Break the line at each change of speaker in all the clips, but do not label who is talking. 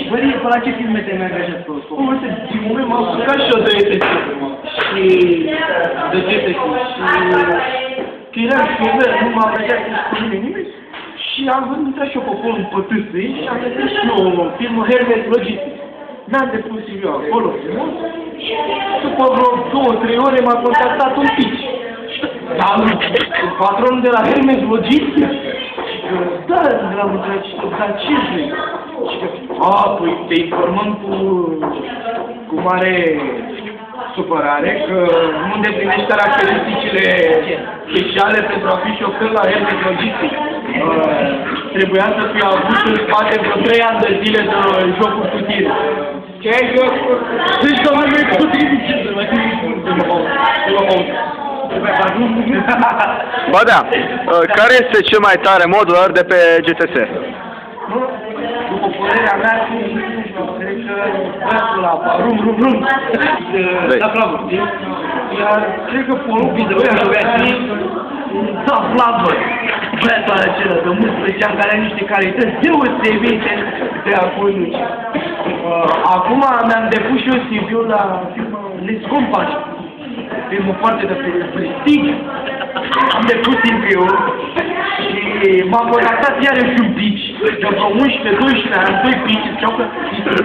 Băi, pe la ce filme te-ai mai angajat pe scop?
Din moment m-am apucat și eu de ETC. Și de GTC. Și eram șofer, nu m-am angajat cu mine nimeni. Și am văzut intrat și eu pe acolo în pătâsăi și am găsit și eu filmul Hermes Logistic. Mi-am depus și eu acolo frumos. Și după vreo 2-3 ore m-a contactat un pici. Dar patronul de la Hermes Logistic. Da, l-am întrebat și dar ce zic? Și că, păi te informăm cu mare supărare că nu îndeplinești caracteristicile speciale pentru a fi șofer la Hermes Logistic. Trebuia să fi avut în spate vreo 3 ani de zile de jocuri cu tine. Ce ai jocuri? Deci, doamne, nu-i potrivit ce să mai
Ba da, care este cel mai tare modular de pe GTS?
După părerea mea, cred că băiatul ăla, rum, la clavă, știi? Iar cred că porumbul de băiatul ăla, da, Flavă, băiatul acela de 11 ani care are niște calități deosebite de acolo. Acum mi-am depus și eu CV-ul la firma Let's Compass. Filmul foarte de prestigiu. Am depus CV-ul și m-am contactat iarăși un pici. De vreo 11-12 ani, 2 pici, ziceau că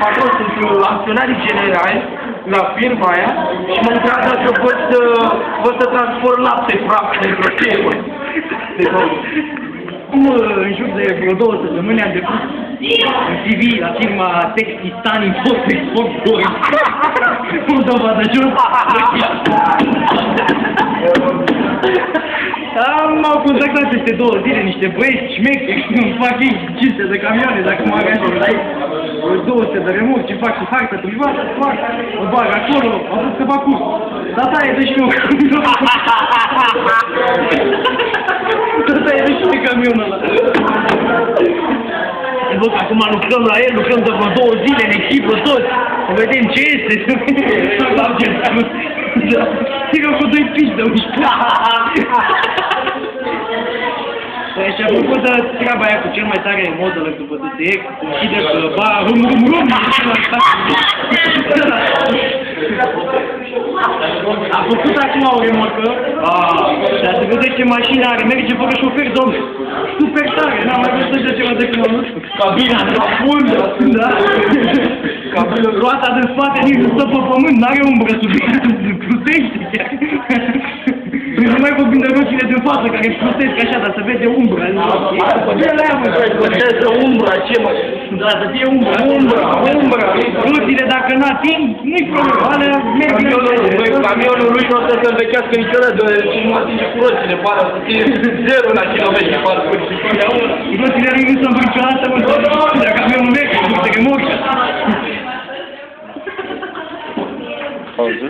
patron sunt acționarii generali la firma aia și mă întreabă dacă pot să transport lapte praf pentru firmă.
În jur de vreo 2 săptămâni am depus un CV la firma Textistan Import Export 2. Nu dovadă jos. M-au contactat peste 2 zile niște băieți șmecheri, îmi fac ei 500 de camioane dacă mă angajez la ei. 200 de remorci, fac și hartă privată, o bag acolo, au zis că fac curs. Tata e de și eu camionul. Tata e de și eu camionul ăla. Bă, că acum lucrăm la el, lucrăm de vreo 2 zile în echipă toți, să vedem ce este, să vedem. Sigur cu 2 piși de 11. Și apropo de treaba aia cu cel mai tare model după DTX, închide că rum. A făcut acum o remorcă, dar se vede ce mașină are, merge fără șofer, domne. Super tare, n-am mai văzut așa ceva de când, nu știu. Cabina la fundă, da? Roata din spate nici nu stă pe pământ, n-are umbră sub ea, plutește chiar. Nu mai vorbim de roțile din față care plutesc așa, dar se vede umbra.
Ce-le am să umbra, ce mă?
Da, să fie umbra. Roțile dacă n-ating, nu-i problemă, alea merg.
Camionul lui nu o să se învechească niciodată, nu atinge cu roțile, pare să fie 0 la kilometri, pare să fie totdeauna.
Roțile lui nu sunt niciodată, mă, dar camionul merge, nu se remorcă.
Pauză.